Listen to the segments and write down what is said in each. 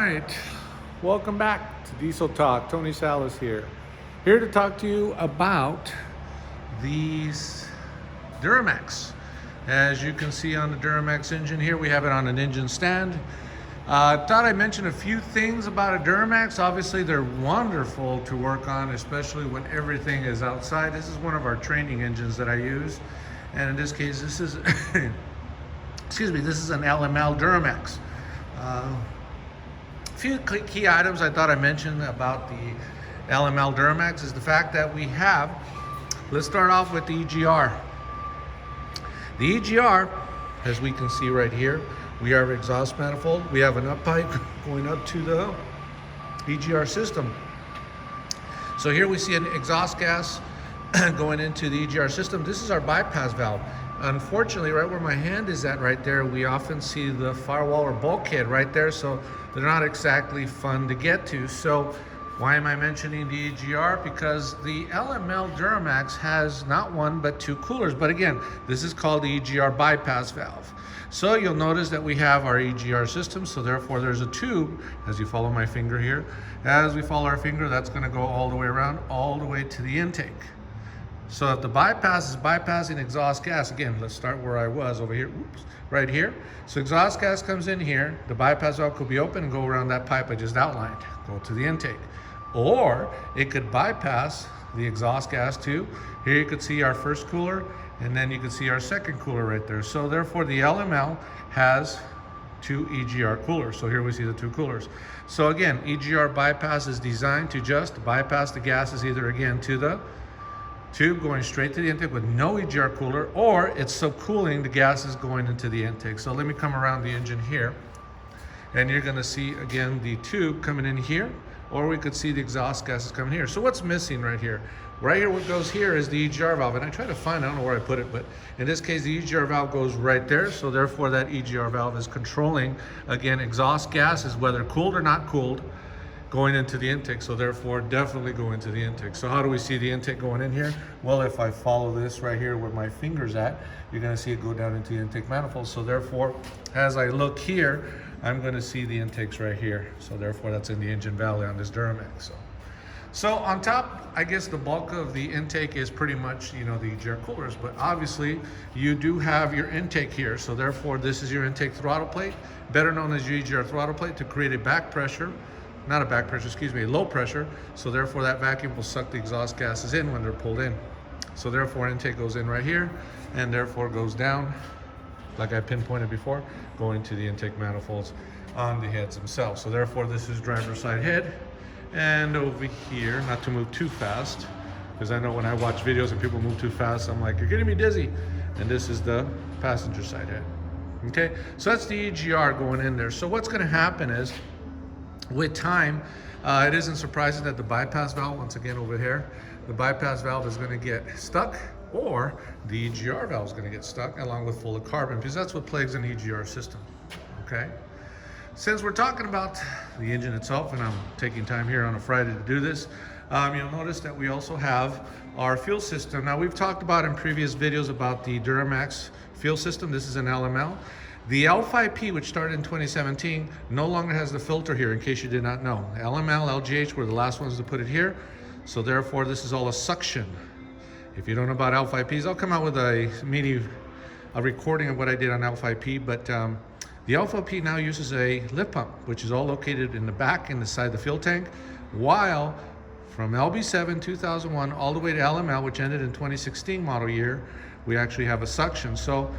right, welcome back to Diesel Talk. Tony Salas here to talk to you about these Duramax. As you can see on the Duramax engine here, we have it on an engine stand. Thought I'd mention a few things about a Duramax. Obviously, they're wonderful to work on, especially when everything is outside. This is one of our training engines that I use, and in this case, this is excuse me, this is an LML Duramax. A few key items I thought I mentioned about the LML Duramax is the fact that we have, let's start off with the EGR. The EGR, as we can see right here, we have exhaust manifold. We have an up pipe going up to the EGR system. So here we see an exhaust gas going into the EGR system. This is our bypass valve. Unfortunately, right where my hand is at right there, we often see the firewall or bulkhead right there, so they're not exactly fun to get to. So why am I mentioning the EGR? Because the LML Duramax has not one but two coolers, but again, this is called the EGR bypass valve. So you'll notice that we have our EGR system, so therefore there's a tube, as you follow my finger here. As we follow our finger, that's going to go all the way around, all the way to the intake. So if the bypass is bypassing exhaust gas, again, let's start where I was over here, oops, right here. So exhaust gas comes in here, the bypass valve could be open and go around that pipe I just outlined, go to the intake. Or it could bypass the exhaust gas too. Here you could see our first cooler, and then you can see our second cooler right there. So therefore the LML has two EGR coolers. So here we see the two coolers. So again, EGR bypass is designed to just bypass the gases either again to the tube going straight to the intake with no EGR cooler, or it's subcooling the gases going into the intake. So let me come around the engine here, and you're gonna see again the tube coming in here, or we could see the exhaust gases coming here. So what's missing right here? Right here, what goes here is the EGR valve, and I try to find, I don't know where I put it, but in this case, the EGR valve goes right there, so therefore that EGR valve is controlling, again, exhaust gases, whether cooled or not cooled, going into the intake, so therefore definitely go into the intake. So how do we see the intake going in here? Well, if I follow this right here where my finger's at, you're gonna see it go down into the intake manifold. So therefore, as I look here, I'm gonna see the intakes right here. So therefore that's in the engine valley on this Duramax. So on top, I guess the bulk of the intake is pretty much, you know, the EGR coolers, but obviously you do have your intake here. So therefore this is your intake throttle plate, better known as your EGR throttle plate, to create a back pressure, not a back pressure, excuse me, a low pressure. So therefore that vacuum will suck the exhaust gases in when they're pulled in. So therefore intake goes in right here, and therefore goes down, like I pinpointed before, going to the intake manifolds on the heads themselves. So therefore this is driver's side head. And over here, not to move too fast, because I know when I watch videos and people move too fast, I'm like, you're getting me dizzy. And this is the passenger side head. Okay, so that's the EGR going in there. So what's gonna happen is, with time, it isn't surprising that the bypass valve, once again over here, the bypass valve is going to get stuck, or the EGR valve is going to get stuck along with full of carbon, because that's what plagues an EGR system. Okay, since we're talking about the engine itself, and I'm taking time here on a Friday to do this, you'll notice that we also have our fuel system. Now, we've talked about in previous videos about the Duramax fuel system. This is an LML. The L5P, which started in 2017, no longer has the filter here, in case you did not know. LML, LGH were the last ones to put it here, so therefore this is all a suction. If you don't know about L5Ps, I'll come out with a recording of what I did on L5P, but the L5P now uses a lift pump, which is all located in the back, in the side of the fuel tank, while from LB7 2001 all the way to LML, which ended in 2016 model year, we actually have a suction. So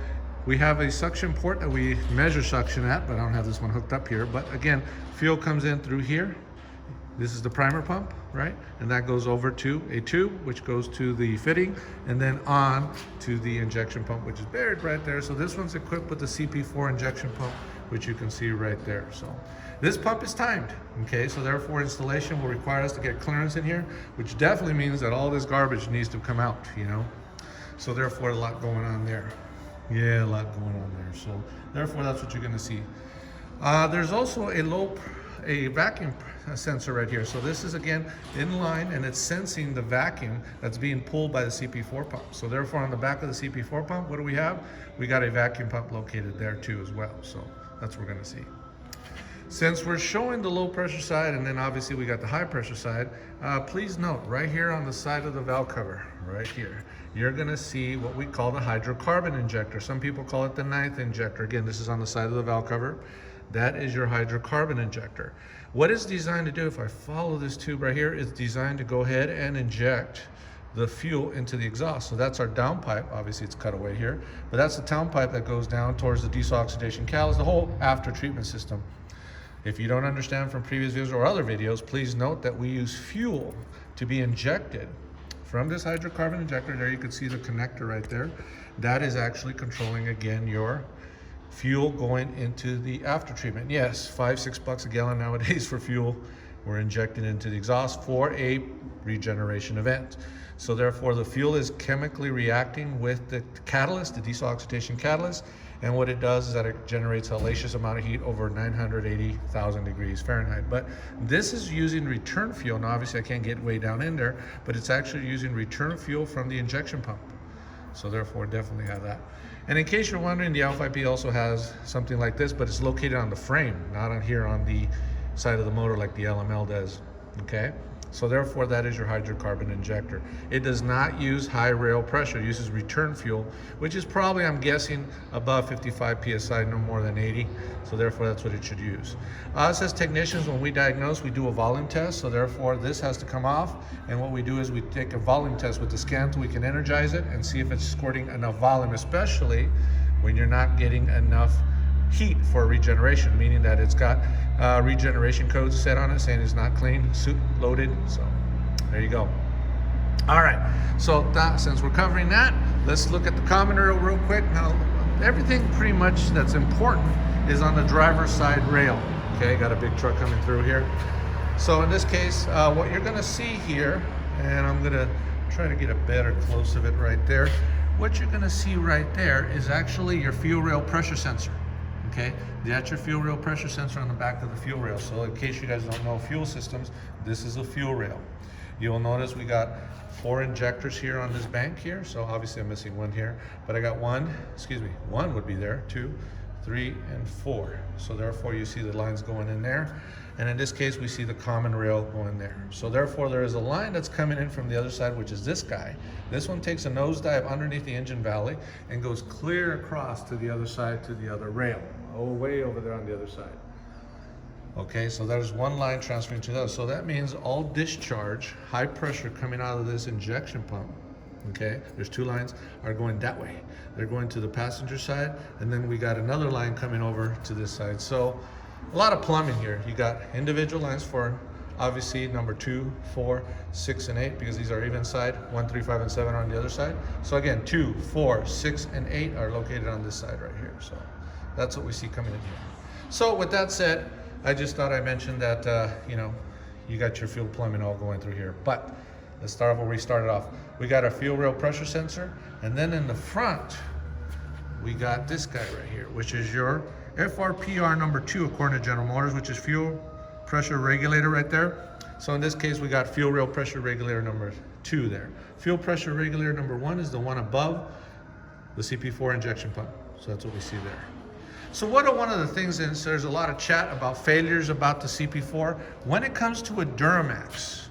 we have a suction port that we measure suction at, but I don't have this one hooked up here. But again, fuel comes in through here. This is the primer pump, right? And that goes over to a tube, which goes to the fitting, and then on to the injection pump, which is buried right there. So this one's equipped with the CP4 injection pump, which you can see right there. So this pump is timed, okay? So therefore installation will require us to get clearance in here, which definitely means that all this garbage needs to come out, you know? So therefore a lot going on there. Yeah, a lot going on there. So therefore that's what you're gonna see. There's also a vacuum sensor right here. So this is again in line, and it's sensing the vacuum that's being pulled by the CP4 pump. So therefore on the back of the CP4 pump, what do we have? We got a vacuum pump located there too as well. So that's what we're gonna see. Since we're showing the low pressure side and then obviously we got the high pressure side, please note right here on the side of the valve cover, right here, you're gonna see what we call the hydrocarbon injector. Some people call it the ninth injector. Again, this is on the side of the valve cover. That is your hydrocarbon injector. What it's designed to do, if I follow this tube right here, it's designed to go ahead and inject the fuel into the exhaust. So that's our downpipe. Obviously it's cut away here, but that's the downpipe that goes down towards the diesel oxidation catalyst, the whole after treatment system. If you don't understand from previous videos or other videos, please note that we use fuel to be injected from this hydrocarbon injector. There you can see the connector right there. That is actually controlling, again, your fuel going into the after treatment. Yes, $5-6 a gallon nowadays for fuel. We're injecting into the exhaust for a regeneration event. So therefore the fuel is chemically reacting with the catalyst, the diesel oxidation catalyst, and what it does is that it generates a hellacious amount of heat over 980,000 degrees Fahrenheit. But this is using return fuel. Now obviously I can't get way down in there, but it's actually using return fuel from the injection pump. So therefore definitely have that. And in case you're wondering, the L5P also has something like this, but it's located on the frame, not on here on the side of the motor like the LML does, okay? So therefore that is your hydrocarbon injector. It does not use high rail pressure, it uses return fuel, which is probably, I'm guessing, above 55 PSI, no more than 80. So therefore that's what it should use. Us as technicians, when we diagnose, we do a volume test. So therefore this has to come off. And what we do is we take a volume test with the scan so we can energize it and see if it's squirting enough volume, especially when you're not getting enough heat for regeneration, meaning that it's got regeneration codes set on it saying it's not clean, loaded. So there you go. All right, so since we're covering that, let's look at the common rail real quick. Now everything pretty much that's important is on the driver's side rail. Okay, got a big truck coming through here. So in this case, what you're gonna see here, and I'm gonna try to get a better close of it right there. What you're gonna see right there is actually your fuel rail pressure sensor. Okay, that's your fuel rail pressure sensor on the back of the fuel rail. So in case you guys don't know fuel systems, this is a fuel rail. You'll notice we got 4 injectors here on this bank here. So obviously I'm missing one here, but I got one would be there, 2, 3, and 4. So therefore you see the lines going in there. And in this case, we see the common rail going there. So therefore there is a line that's coming in from the other side, which is this guy. This one takes a nosedive underneath the engine valley and goes clear across to the other side, to the other rail. Oh, way over there on the other side. Okay, so there's one line transferring to the other. So that means all discharge, high pressure coming out of this injection pump, okay, there's 2 lines, are going that way. They're going to the passenger side, and then we got another line coming over to this side. So a lot of plumbing here. You got individual lines for obviously number 2, 4, 6, and 8, because these are even side. 1, 3, 5, and 7 are on the other side. So again, 2, 4, 6, and 8 are located on this side right here. So that's what we see coming in here. So with that said, I just thought I mentioned that, you know, you got your fuel plumbing all going through here. But let's start where we started off. We got our fuel rail pressure sensor, and then in the front, we got this guy right here, which is your FRPR number 2 according to General Motors, which is fuel pressure regulator right there. So in this case, we got fuel rail pressure regulator number 2 there. Fuel pressure regulator number 1 is the one above the CP4 injection pump. So that's what we see there. So one of the things is there's a lot of chat about failures about the CP4. When it comes to a Duramax,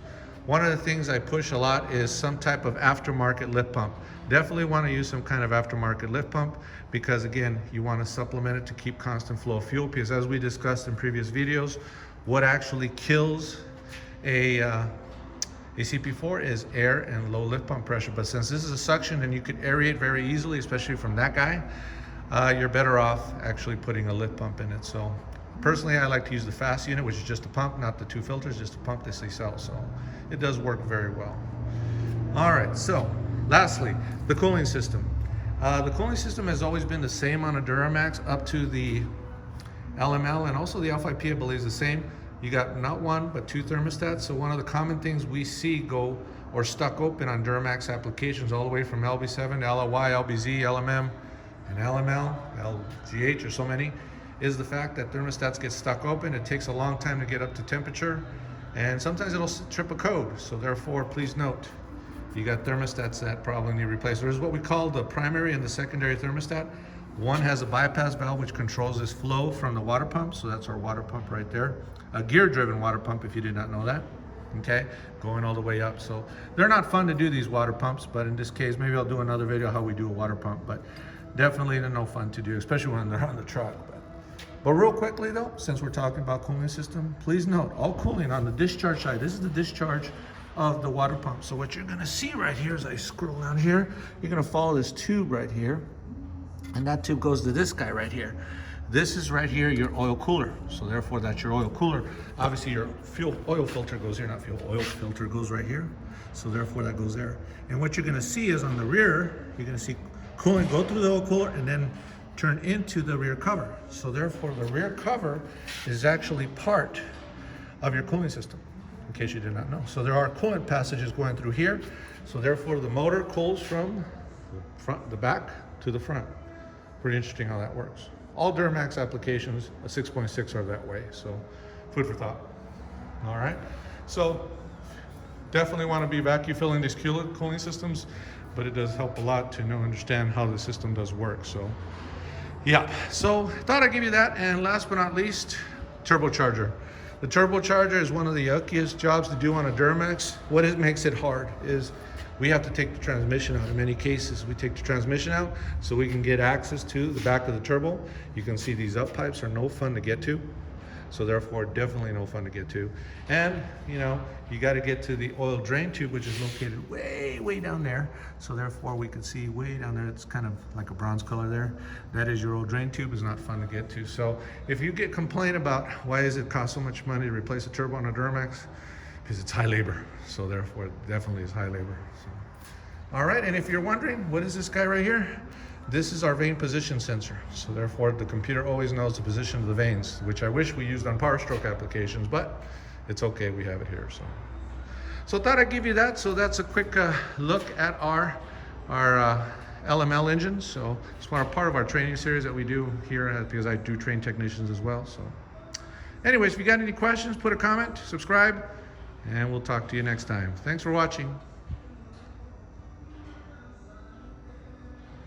one of the things I push a lot is some type of aftermarket lift pump. Definitely want to use some kind of aftermarket lift pump because again, you want to supplement it to keep constant flow of fuel, because as we discussed in previous videos, what actually kills a CP4 is air and low lift pump pressure. But since this is a suction and you can aerate very easily, especially from that guy, you're better off actually putting a lift pump in it. So personally, I like to use the fast unit, which is just a pump, not the 2 filters, just a pump that they sell. So it does work very well. All right, so lastly, the cooling system. The cooling system has always been the same on a Duramax up to the LML, and also the L5P I believe is the same. You got not 1, but 2 thermostats. So one of the common things we see go or stuck open on Duramax applications all the way from LB7 to LLY, LBZ, LMM, and LML, LGH, or so many, is the fact that thermostats get stuck open. It takes a long time to get up to temperature, and sometimes it'll trip a code. So therefore, please note, you got thermostats that probably need replaced. There's what we call the primary and the secondary thermostat. One has a bypass valve which controls this flow from the water pump. So that's our water pump right there. A gear-driven water pump, if you did not know that. Okay, going all the way up. So they're not fun to do, these water pumps, but in this case, maybe I'll do another video how we do a water pump, but definitely they're no fun to do, especially when they're on the truck. But real quickly though, since we're talking about cooling system, please note all cooling on the discharge side. This is the discharge of the water pump. So what you're gonna see right here as I scroll down here, you're gonna follow this tube right here, and that tube goes to this guy right here. This is right here your oil cooler. So therefore that's your oil cooler. Obviously your fuel oil filter goes here, not fuel oil filter goes right here. So therefore that goes there. And what you're gonna see is on the rear, you're gonna see cooling go through the oil cooler and then turn into the rear cover. So therefore the rear cover is actually part of your cooling system, in case you did not know. So there are coolant passages going through here. So therefore the motor cools from the back to the front. Pretty interesting how that works. All Duramax applications, a 6.6 are that way, so food for thought. All right, so definitely want to be vacuum filling these cooling systems, but it does help a lot to understand how the system does work. So yeah, so thought I'd give you that. And last but not least, turbocharger. The turbocharger is one of the yuckiest jobs to do on a Duramax. What makes it hard is we have to take the transmission out. In many cases, we take the transmission out so we can get access to the back of the turbo. You can see these up pipes are no fun to get to. So therefore, definitely no fun to get to. And you got to get to the oil drain tube, which is located way down there. So therefore, we can see way down there. It's kind of like a bronze color there. That is your oil drain tube. Is not fun to get to. So if you get complaint about why does it cost so much money to replace a turbo on a Duramax, because it's high labor. So therefore, it definitely is high labor. So. All right, and if you're wondering, what is this guy right here? This is our vein position sensor. So therefore, the computer always knows the position of the veins, which I wish we used on power stroke applications, but it's okay, we have it here. So thought I'd give you that. So that's a quick look at our LML engine. So it's part of our training series that we do here because I do train technicians as well. So anyways, if you got any questions, put a comment, subscribe, and we'll talk to you next time. Thanks for watching.